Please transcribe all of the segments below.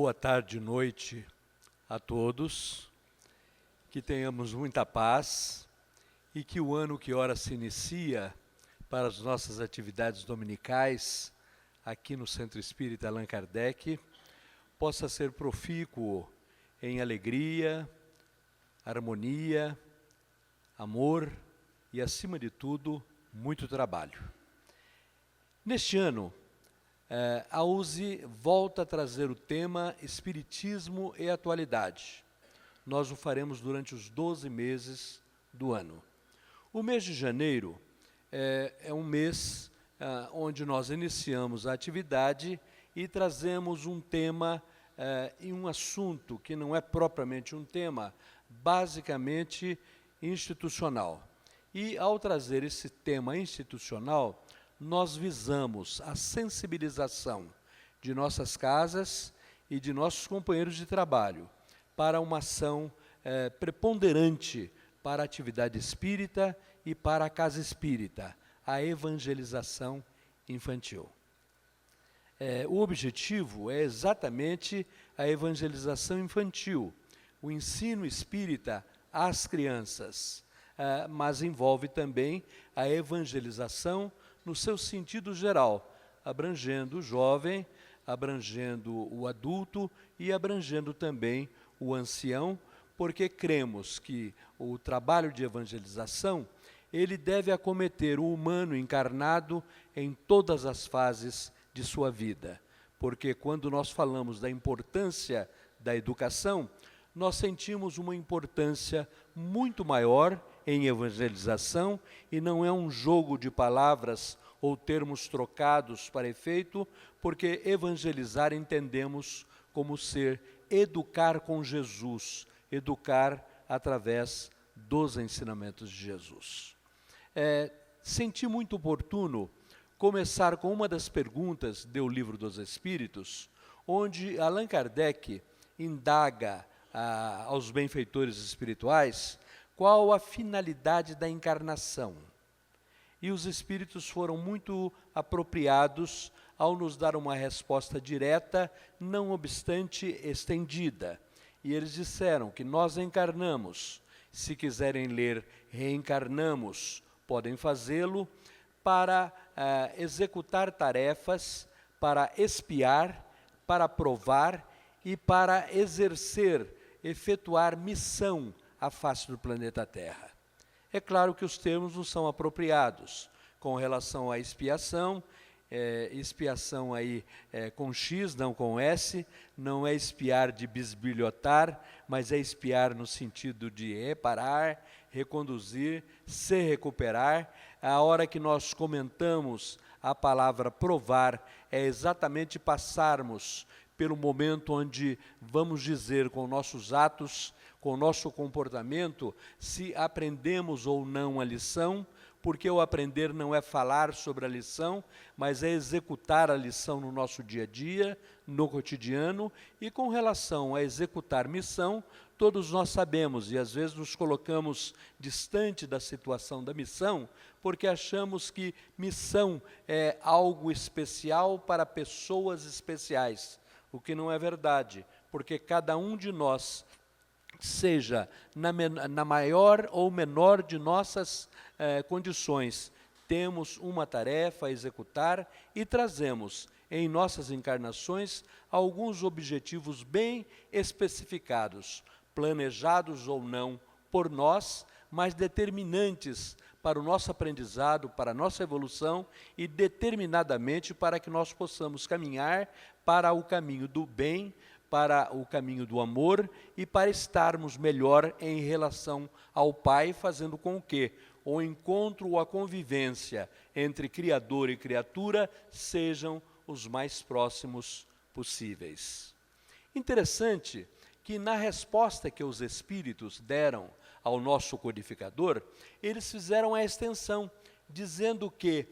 Boa tarde, noite a todos, que tenhamos muita paz e que o ano que ora se inicia para as nossas atividades dominicais aqui no Centro Espírita Allan Kardec possa ser profícuo em alegria, harmonia, amor e, acima de tudo, muito trabalho. Neste ano, a USE volta a trazer o tema Espiritismo e Atualidade. Nós o faremos durante os 12 meses do ano. O mês de janeiro é um mês onde nós iniciamos a atividade e trazemos um tema e um assunto que não é propriamente um tema, basicamente institucional. E, ao trazer esse tema institucional, nós visamos a sensibilização de nossas casas e de nossos companheiros de trabalho para uma ação preponderante para a atividade espírita e para a casa espírita, a evangelização infantil. O objetivo é exatamente a evangelização infantil, o ensino espírita às crianças, mas envolve também a evangelização no seu sentido geral, abrangendo o jovem, abrangendo o adulto e abrangendo também o ancião, porque cremos que o trabalho de evangelização, ele deve acometer o humano encarnado em todas as fases de sua vida. Porque quando nós falamos da importância da educação, nós sentimos uma importância muito maior em evangelização, e não é um jogo de palavras ou termos trocados para efeito, porque evangelizar entendemos como ser educar com Jesus, educar através dos ensinamentos de Jesus. Senti muito oportuno começar com uma das perguntas do Livro dos Espíritos, onde Allan Kardec indaga aos benfeitores espirituais qual a finalidade da encarnação. E os espíritos foram muito apropriados ao nos dar uma resposta direta, não obstante estendida. E eles disseram que nós encarnamos, se quiserem ler reencarnamos, podem fazê-lo, para executar tarefas, para espiar, para provar e para exercer, efetuar missão à face do planeta Terra. É claro que os termos não são apropriados com relação à expiação, expiação aí com X, não com S, não é espiar de bisbilhotar, mas é espiar no sentido de reparar, reconduzir, se recuperar. A hora que nós comentamos a palavra provar, é exatamente passarmos pelo momento onde vamos dizer com nossos atos, com o nosso comportamento, se aprendemos ou não a lição, porque o aprender não é falar sobre a lição, mas é executar a lição no nosso dia a dia, no cotidiano, e com relação a executar missão, todos nós sabemos, e às vezes nos colocamos distante da situação da missão, porque achamos que missão é algo especial para pessoas especiais, o que não é verdade, porque cada um de nós, seja na maior ou menor de nossas condições, temos uma tarefa a executar e trazemos em nossas encarnações alguns objetivos bem especificados, planejados ou não por nós, mas determinantes para o nosso aprendizado, para a nossa evolução e determinadamente para que nós possamos caminhar para o caminho do bem, para o caminho do amor e para estarmos melhor em relação ao Pai, fazendo com que o encontro ou a convivência entre Criador e criatura sejam os mais próximos possíveis. Interessante que na resposta que os Espíritos deram ao nosso codificador, eles fizeram a extensão, dizendo que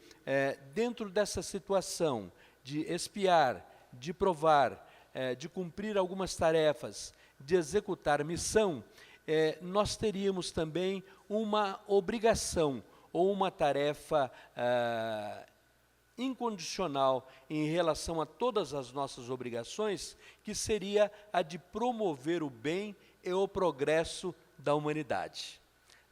dentro dessa situação de espiar, de provar, de cumprir algumas tarefas, de executar missão, nós teríamos também uma obrigação ou uma tarefa incondicional em relação a todas as nossas obrigações, que seria a de promover o bem e o progresso da humanidade.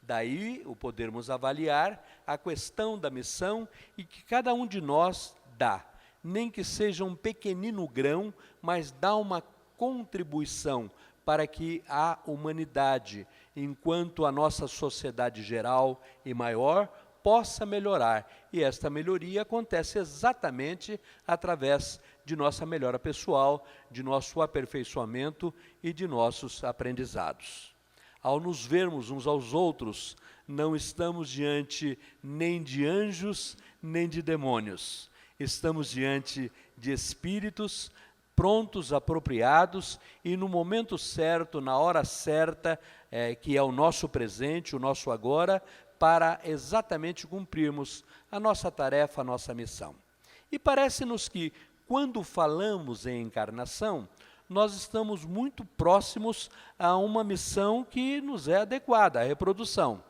Daí o podermos avaliar a questão da missão e que cada um de nós dá, nem que seja um pequenino grão, mas dá uma contribuição para que a humanidade, enquanto a nossa sociedade geral e maior, possa melhorar. E esta melhoria acontece exatamente através de nossa melhora pessoal, de nosso aperfeiçoamento e de nossos aprendizados. Ao nos vermos uns aos outros, não estamos diante nem de anjos, nem de demônios. Estamos diante de espíritos prontos, apropriados, e no momento certo, na hora certa, que é o nosso presente, o nosso agora, para exatamente cumprirmos a nossa tarefa, a nossa missão. E parece-nos que, quando falamos em encarnação, nós estamos muito próximos a uma missão que nos é adequada, a reprodução.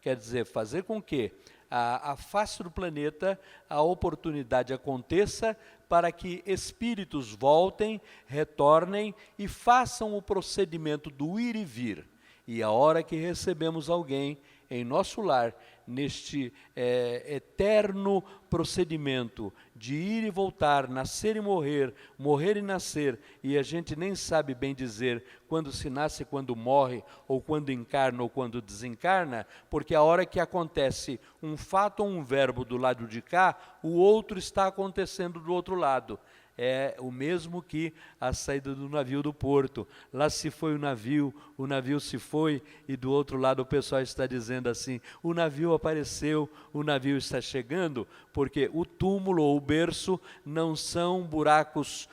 Quer dizer, fazer com que a face do planeta, a oportunidade aconteça para que espíritos voltem, retornem e façam o procedimento do ir e vir. E a hora que recebemos alguém em nosso lar, neste eterno procedimento de ir e voltar, nascer e morrer, morrer e nascer, e a gente nem sabe bem dizer quando se nasce, quando morre, ou quando encarna, ou quando desencarna, porque a hora que acontece um fato ou um verbo do lado de cá, o outro está acontecendo do outro lado. É o mesmo que a saída do navio do porto. Lá se foi o navio se foi, e do outro lado o pessoal está dizendo assim, o navio apareceu, o navio está chegando, porque o túmulo ou o berço não são buracos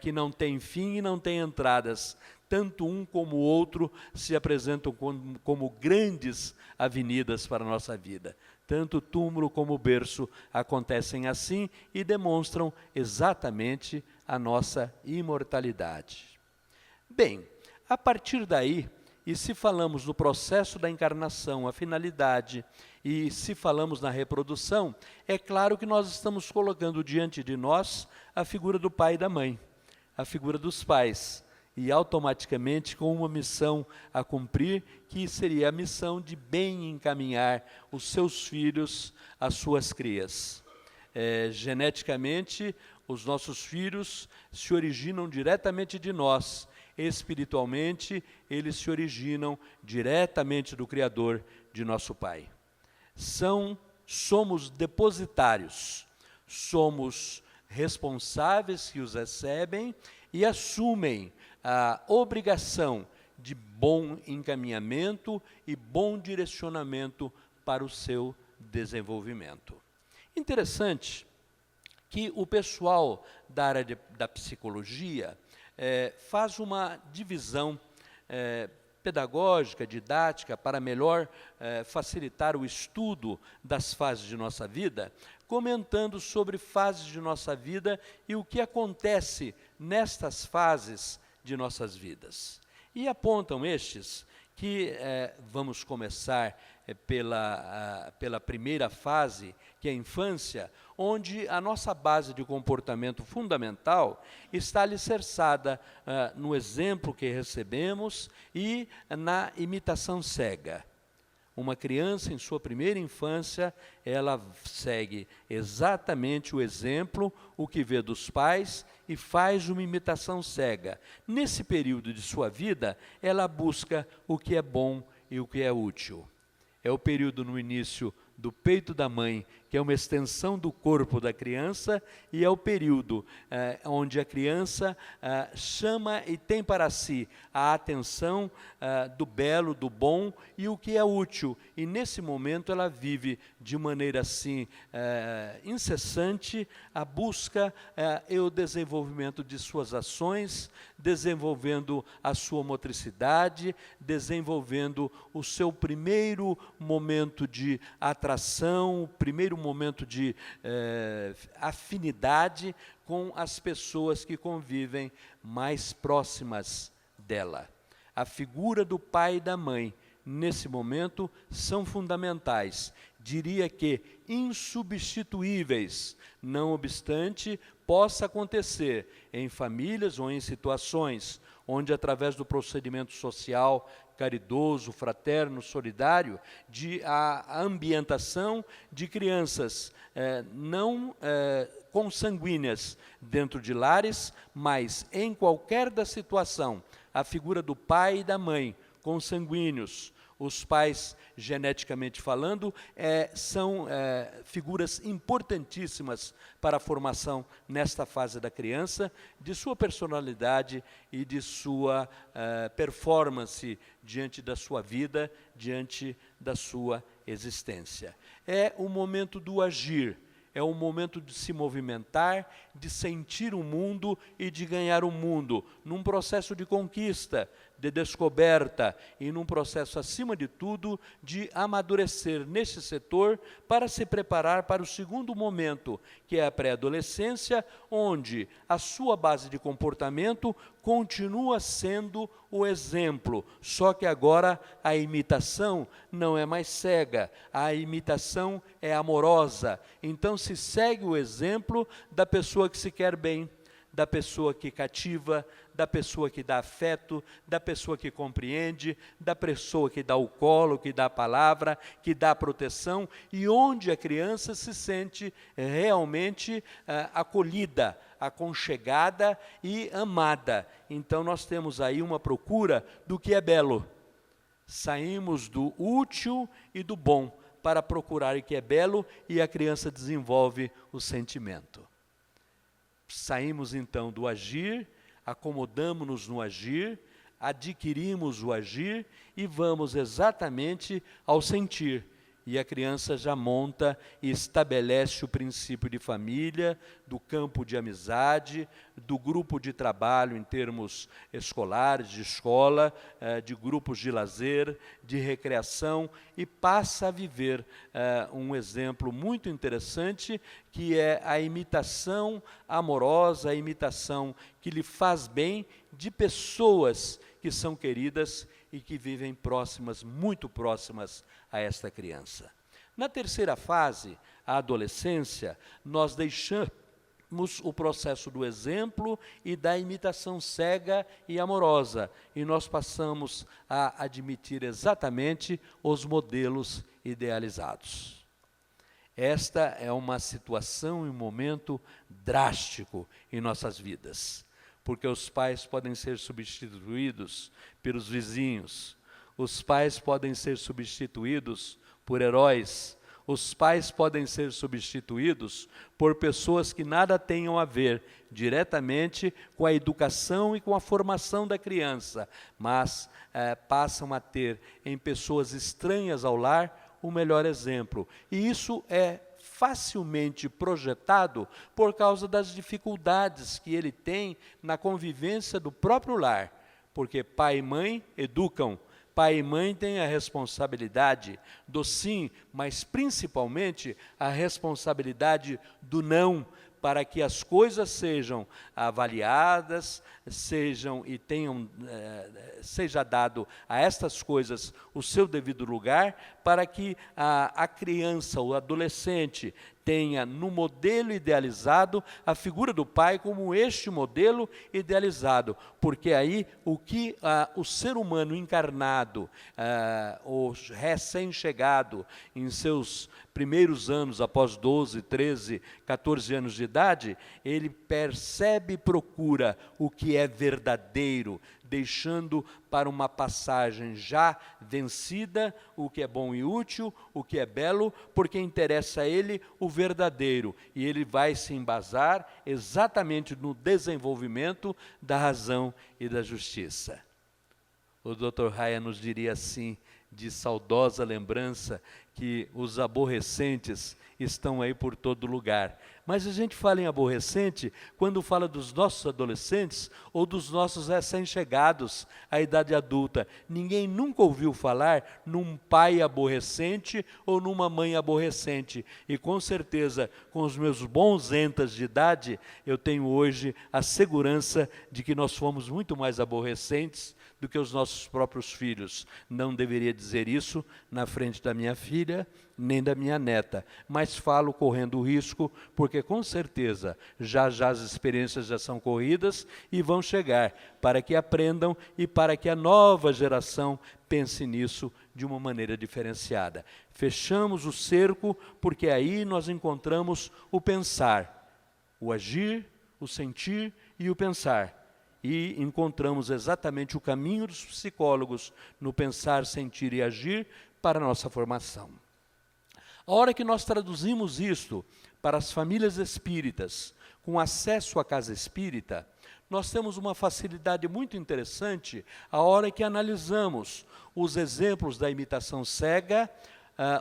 que não têm fim e não têm entradas. Tanto um como o outro se apresentam como grandes avenidas para a nossa vida. Tanto o túmulo como o berço acontecem assim e demonstram exatamente a nossa imortalidade. Bem, a partir daí, e se falamos no processo da encarnação, a finalidade, e se falamos na reprodução, é claro que nós estamos colocando diante de nós a figura do pai e da mãe, a figura dos pais, e automaticamente com uma missão a cumprir, que seria a missão de bem encaminhar os seus filhos, as suas crias. Geneticamente, os nossos filhos se originam diretamente de nós, espiritualmente, eles se originam diretamente do Criador, de nosso Pai. Somos depositários, somos responsáveis que os recebem e assumem a obrigação de bom encaminhamento e bom direcionamento para o seu desenvolvimento. Interessante que o pessoal da área da psicologia faz uma divisão pedagógica, didática, para melhor facilitar o estudo das fases de nossa vida, comentando sobre fases de nossa vida e o que acontece nestas fases de nossas vidas. E apontam estes que vamos começar pela primeira fase, que é a infância, onde a nossa base de comportamento fundamental está alicerçada no exemplo que recebemos e na imitação cega. Uma criança, em sua primeira infância, ela segue exatamente o exemplo, o que vê dos pais, e faz uma imitação cega. Nesse período de sua vida, ela busca o que é bom e o que é útil. É o período no início do peito da mãe, que é uma extensão do corpo da criança, e é o período onde a criança chama e tem para si a atenção do belo, do bom e o que é útil. E nesse momento ela vive de maneira assim incessante a busca e o desenvolvimento de suas ações, desenvolvendo a sua motricidade, desenvolvendo o seu primeiro momento de atração, o primeiro momento de afinidade com as pessoas que convivem mais próximas dela. A figura do pai e da mãe, nesse momento, são fundamentais. Diria que insubstituíveis, não obstante, possa acontecer em famílias ou em situações onde, através do procedimento social, caridoso, fraterno, solidário, a ambientação de crianças não consanguíneas dentro de lares, mas em qualquer da situação, a figura do pai e da mãe, consanguíneos. Os pais, geneticamente falando, são figuras importantíssimas para a formação, nesta fase da criança, de sua personalidade e de sua performance diante da sua vida, diante da sua existência. É o momento do agir, é o momento de se movimentar, de sentir o mundo e de ganhar o mundo, num processo de conquista, de descoberta e num processo, acima de tudo, de amadurecer nesse setor para se preparar para o segundo momento, que é a pré-adolescência, onde a sua base de comportamento continua sendo o exemplo, só que agora a imitação não é mais cega, a imitação é amorosa. Então se segue o exemplo da pessoa que se quer bem, da pessoa que cativa, da pessoa que dá afeto, da pessoa que compreende, da pessoa que dá o colo, que dá a palavra, que dá a proteção, e onde a criança se sente realmente acolhida, aconchegada e amada. Então nós temos aí uma procura do que é belo. Saímos do útil e do bom para procurar o que é belo, e a criança desenvolve o sentimento. Saímos então do agir, acomodamos-nos no agir, adquirimos o agir e vamos exatamente ao sentir. E a criança já monta e estabelece o princípio de família, do campo de amizade, do grupo de trabalho em termos escolares, de escola, de grupos de lazer, de recreação, e passa a viver um exemplo muito interessante, que é a imitação amorosa, a imitação que lhe faz bem de pessoas que são queridas e que vivem próximas, muito próximas a esta criança. Na terceira fase, a adolescência, nós deixamos o processo do exemplo e da imitação cega e amorosa, e nós passamos a admitir exatamente os modelos idealizados. Esta é uma situação e um momento drástico em nossas vidas, porque os pais podem ser substituídos pelos vizinhos, os pais podem ser substituídos por heróis, os pais podem ser substituídos por pessoas que nada tenham a ver diretamente com a educação e com a formação da criança, mas passam a ter em pessoas estranhas ao lar o melhor exemplo. E isso é facilmente projetado por causa das dificuldades que ele tem na convivência do próprio lar, porque pai e mãe educam, pai e mãe têm a responsabilidade do sim, mas principalmente a responsabilidade do não, para que as coisas sejam avaliadas, seja dado a estas coisas o seu devido lugar, para que a criança, o adolescente, tenha no modelo idealizado a figura do pai como este modelo idealizado, porque aí o que o ser humano encarnado, o recém-chegado em seus primeiros anos, após 12, 13, 14 anos de idade, ele percebe e procura o que é verdadeiro, deixando para uma passagem já vencida o que é bom e útil, o que é belo, porque interessa a ele o verdadeiro, e ele vai se embasar exatamente no desenvolvimento da razão e da justiça. O Dr. Raya nos diria assim, de saudosa lembrança, que os aborrecentes estão aí por todo lugar. Mas a gente fala em aborrecente quando fala dos nossos adolescentes ou dos nossos recém-chegados à idade adulta. Ninguém nunca ouviu falar num pai aborrecente ou numa mãe aborrecente. E com certeza, com os meus bons entas de idade, eu tenho hoje a segurança de que nós fomos muito mais aborrecentes do que os nossos próprios filhos. Não deveria dizer isso na frente da minha filha, nem da minha neta, mas falo correndo o risco, porque com certeza já as experiências já são corridas e vão chegar, para que aprendam e para que a nova geração pense nisso de uma maneira diferenciada. Fechamos o cerco, porque aí nós encontramos o pensar, o agir, o sentir e o pensar. E encontramos exatamente o caminho dos psicólogos no pensar, sentir e agir para a nossa formação. A hora que nós traduzimos isto para as famílias espíritas, com acesso à casa espírita, nós temos uma facilidade muito interessante a hora que analisamos os exemplos da imitação cega,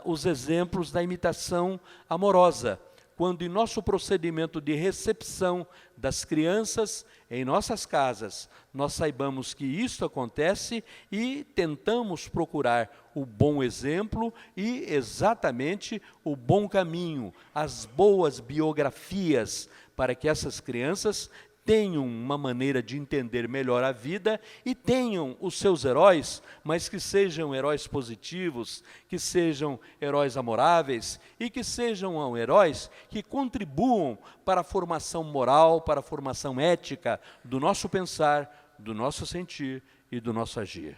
os exemplos da imitação amorosa, quando em nosso procedimento de recepção das crianças em nossas casas, nós saibamos que isso acontece e tentamos procurar o bom exemplo e exatamente o bom caminho, as boas biografias, para que essas crianças tenham uma maneira de entender melhor a vida e tenham os seus heróis, mas que sejam heróis positivos, que sejam heróis amoráveis e que sejam heróis que contribuam para a formação moral, para a formação ética do nosso pensar, do nosso sentir e do nosso agir.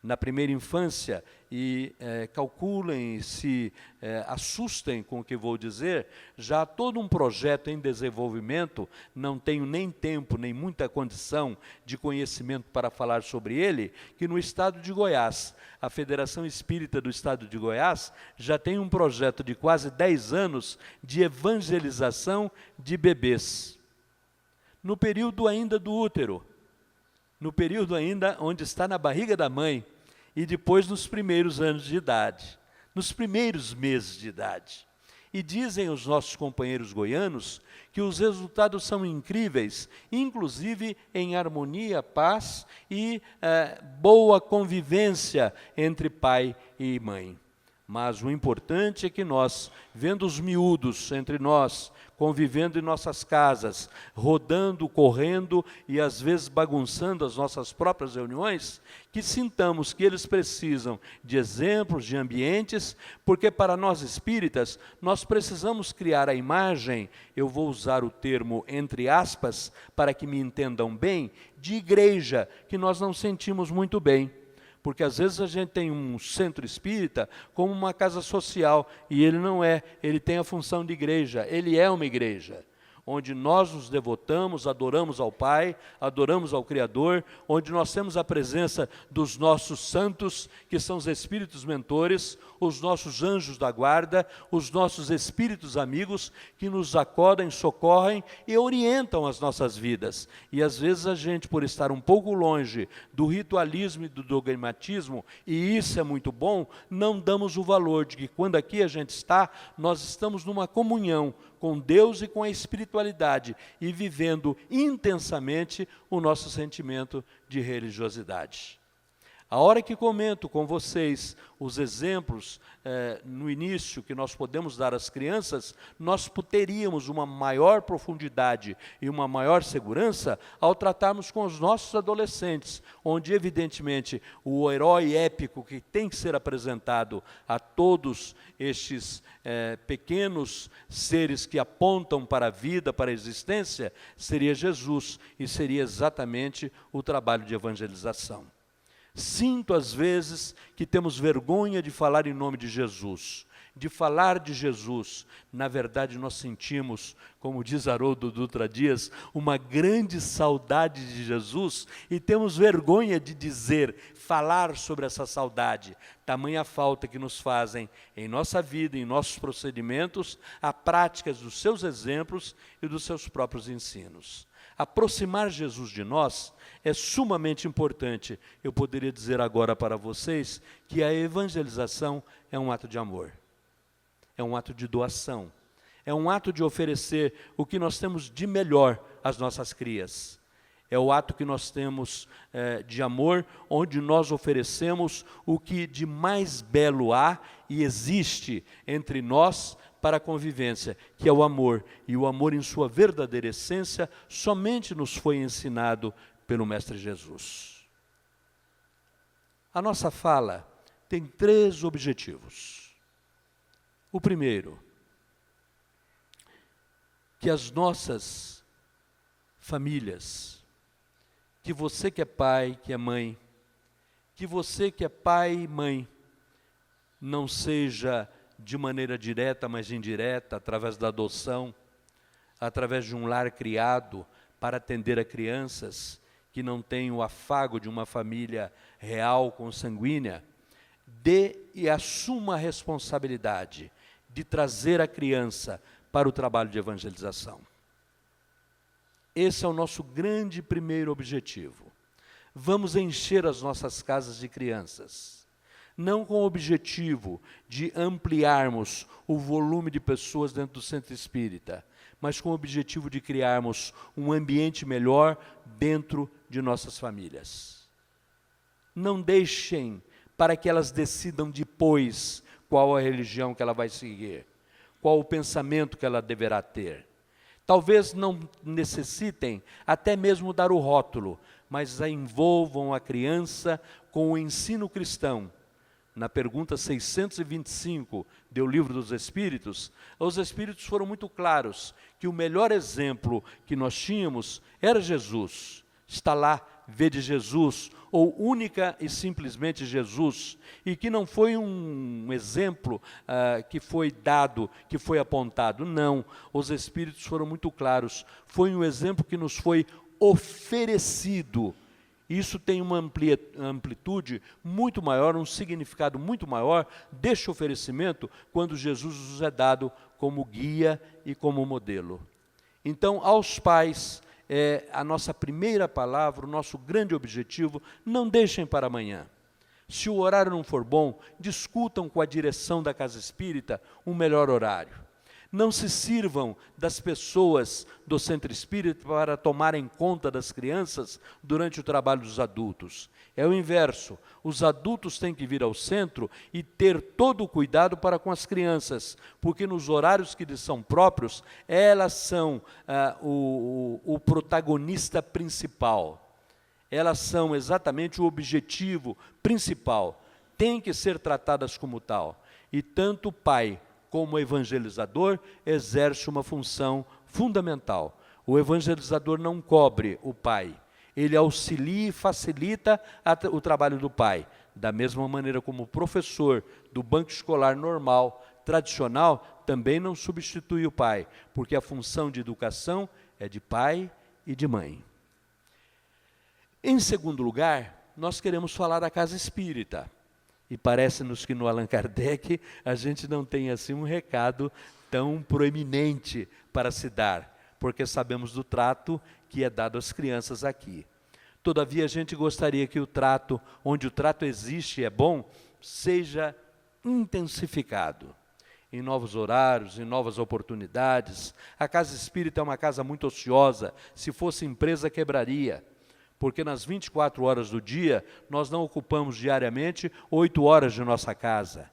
Na primeira infância, e calculem, se assustem com o que vou dizer, já há todo um projeto em desenvolvimento, não tenho nem tempo, nem muita condição de conhecimento para falar sobre ele, que no estado de Goiás, a Federação Espírita do Estado de Goiás, já tem um projeto de quase 10 anos de evangelização de bebês. No período ainda do útero, no período ainda onde está na barriga da mãe, e depois nos primeiros anos de idade, nos primeiros meses de idade. E dizem os nossos companheiros goianos que os resultados são incríveis, inclusive em harmonia, paz e boa convivência entre pai e mãe. Mas o importante é que nós, vendo os miúdos entre nós, convivendo em nossas casas, rodando, correndo e às vezes bagunçando as nossas próprias reuniões, que sintamos que eles precisam de exemplos, de ambientes, porque para nós espíritas, nós precisamos criar a imagem, eu vou usar o termo entre aspas, para que me entendam bem, de igreja, que nós não sentimos muito bem. Porque às vezes a gente tem um centro espírita como uma casa social, e ele não é, ele tem a função de igreja, ele é uma igreja, onde nós nos devotamos, adoramos ao Pai, adoramos ao Criador, onde nós temos a presença dos nossos santos, que são os espíritos mentores, os nossos anjos da guarda, os nossos espíritos amigos, que nos acodem, socorrem e orientam as nossas vidas. E às vezes a gente, por estar um pouco longe do ritualismo e do dogmatismo, e isso é muito bom, não damos o valor de que quando aqui a gente está, nós estamos numa comunhão com Deus e com a espiritualidade, e vivendo intensamente o nosso sentimento de religiosidade. A hora que comento com vocês os exemplos no início que nós podemos dar às crianças, nós teríamos uma maior profundidade e uma maior segurança ao tratarmos com os nossos adolescentes, onde evidentemente o herói épico que tem que ser apresentado a todos estes pequenos seres que apontam para a vida, para a existência, seria Jesus, e seria exatamente o trabalho de evangelização. Sinto às vezes que temos vergonha de falar em nome de Jesus, de falar de Jesus. Na verdade nós sentimos, como diz Haroldo Dutra Dias, uma grande saudade de Jesus, e temos vergonha de dizer, falar sobre essa saudade, tamanha falta que nos fazem em nossa vida, em nossos procedimentos, a prática dos seus exemplos e dos seus próprios ensinos. Aproximar Jesus de nós é sumamente importante. Eu poderia dizer agora para vocês que a evangelização é um ato de amor, é um ato de doação, é um ato de oferecer o que nós temos de melhor às nossas crias. É o ato que nós temos de amor, onde nós oferecemos o que de mais belo há e existe entre nós para a convivência, que é o amor. E o amor em sua verdadeira essência somente nos foi ensinado pelo Mestre Jesus. A nossa fala tem 3 objetivos. O primeiro, que as nossas famílias, que você que é pai, que é mãe, que você que é pai e mãe, não seja de maneira direta, mas indireta, através da adoção, através de um lar criado para atender a crianças que não têm o afago de uma família real, consanguínea, dê e assuma a responsabilidade de trazer a criança para o trabalho de evangelização. Esse é o nosso grande primeiro objetivo. Vamos encher as nossas casas de crianças, não com o objetivo de ampliarmos o volume de pessoas dentro do centro espírita, mas com o objetivo de criarmos um ambiente melhor dentro de nossas famílias. Não deixem para que elas decidam depois qual a religião que ela vai seguir, qual o pensamento que ela deverá ter. Talvez não necessitem até mesmo dar o rótulo, mas envolvam a criança com o ensino cristão. Na pergunta 625 do Livro dos Espíritos, os Espíritos foram muito claros que o melhor exemplo que nós tínhamos era Jesus. Está lá, vede Jesus, ou única e simplesmente Jesus, e que não foi um exemplo que foi dado, que foi apontado. Não, os Espíritos foram muito claros. Foi um exemplo que nos foi oferecido. Isso tem uma amplitude muito maior, um significado muito maior deste oferecimento, quando Jesus nos é dado como guia e como modelo. Então, aos pais, a nossa primeira palavra, o nosso grande objetivo, não deixem para amanhã. Se o horário não for bom, discutam com a direção da Casa Espírita um melhor horário. Não se sirvam das pessoas do centro espírita para tomarem conta das crianças durante o trabalho dos adultos. É o inverso. Os adultos têm que vir ao centro e ter todo o cuidado para com as crianças, porque nos horários que lhes são próprios, elas são o protagonista principal. Elas são exatamente o objetivo principal. Têm que ser tratadas como tal. E tanto o pai como evangelizador, exerce uma função fundamental. O evangelizador não cobre o pai, ele auxilia e facilita o trabalho do pai, da mesma maneira como o professor do banco escolar normal, tradicional, também não substitui o pai, porque a função de educação é de pai e de mãe. Em segundo lugar, nós queremos falar da casa espírita. E parece-nos que no Allan Kardec a gente não tem assim um recado tão proeminente para se dar, porque sabemos do trato que é dado às crianças aqui. Todavia a gente gostaria que o trato, onde o trato existe e é bom, seja intensificado. Em novos horários, em novas oportunidades. A casa espírita é uma casa muito ociosa, se fosse empresa quebraria. Porque nas 24 horas do dia, nós não ocupamos diariamente 8 horas de nossa casa.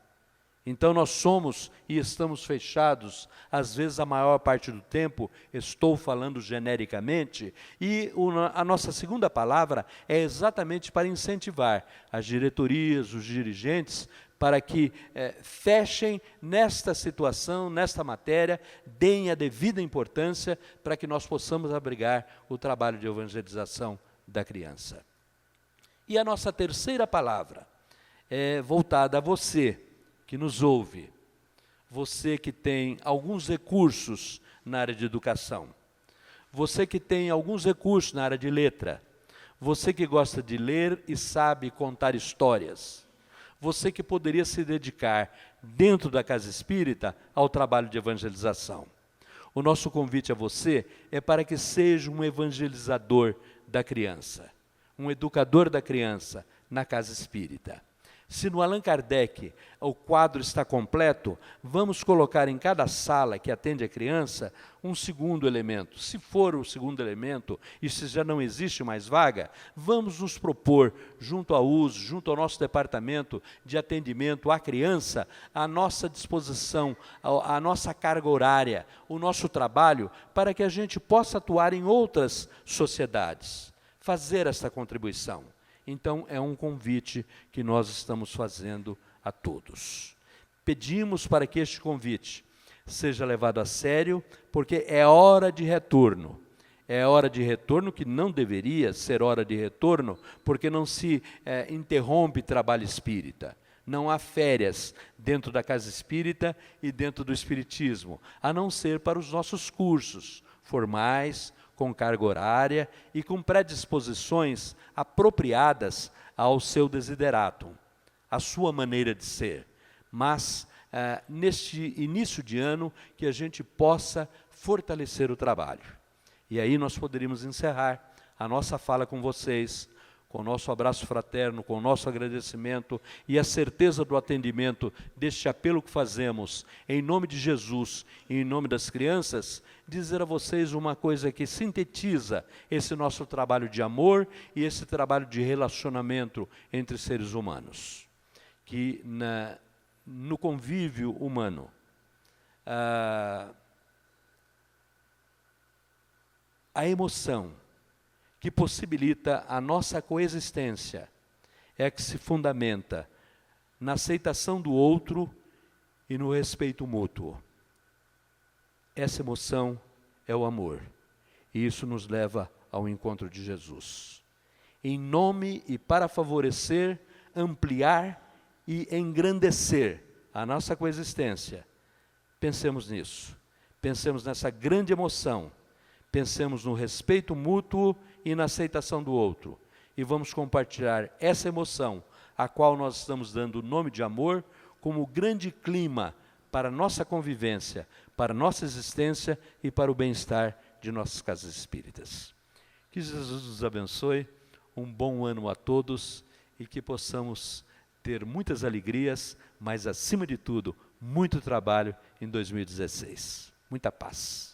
Então nós somos e estamos fechados, às vezes a maior parte do tempo, estou falando genericamente, e a nossa segunda palavra é exatamente para incentivar as diretorias, os dirigentes, para que fechem nesta situação, nesta matéria, deem a devida importância para que nós possamos abrigar o trabalho de evangelização da criança. E a nossa terceira palavra é voltada a você que nos ouve, você que tem alguns recursos na área de educação, você que tem alguns recursos na área de letra, você que gosta de ler e sabe contar histórias, você que poderia se dedicar dentro da casa espírita ao trabalho de evangelização. O nosso convite a você é para que seja um evangelizador da criança, um educador da criança na casa espírita. Se no Allan Kardec o quadro está completo, vamos colocar em cada sala que atende a criança um segundo elemento. Se for o segundo elemento e se já não existe mais vaga, vamos nos propor, junto ao uso, junto ao nosso departamento de atendimento à criança, a nossa disposição, a nossa carga horária, o nosso trabalho, para que a gente possa atuar em outras sociedades, fazer essa contribuição. Então, é um convite que nós estamos fazendo a todos. Pedimos para que este convite seja levado a sério, porque é hora de retorno. É hora de retorno que não deveria ser hora de retorno, porque não se interrompe trabalho espírita. Não há férias dentro da casa espírita e dentro do espiritismo, a não ser para os nossos cursos formais, com carga horária e com predisposições apropriadas ao seu desideratum, à sua maneira de ser. Mas, neste início de ano, que a gente possa fortalecer o trabalho. E aí nós poderíamos encerrar a nossa fala com vocês, com o nosso abraço fraterno, com o nosso agradecimento e a certeza do atendimento deste apelo que fazemos em nome de Jesus e em nome das crianças, dizer a vocês uma coisa que sintetiza esse nosso trabalho de amor e esse trabalho de relacionamento entre seres humanos. Que no convívio humano, a emoção que possibilita a nossa coexistência é a que se fundamenta na aceitação do outro e no respeito mútuo. Essa emoção é o amor, e isso nos leva ao encontro de Jesus. Em nome e para favorecer, ampliar e engrandecer a nossa coexistência, pensemos nisso, pensemos nessa grande emoção, pensemos no respeito mútuo e na aceitação do outro. E vamos compartilhar essa emoção, a qual nós estamos dando o nome de amor, como grande clima para a nossa convivência, para a nossa existência e para o bem-estar de nossas casas espíritas. Que Jesus nos abençoe, um bom ano a todos e que possamos ter muitas alegrias, mas acima de tudo, muito trabalho em 2016. Muita paz.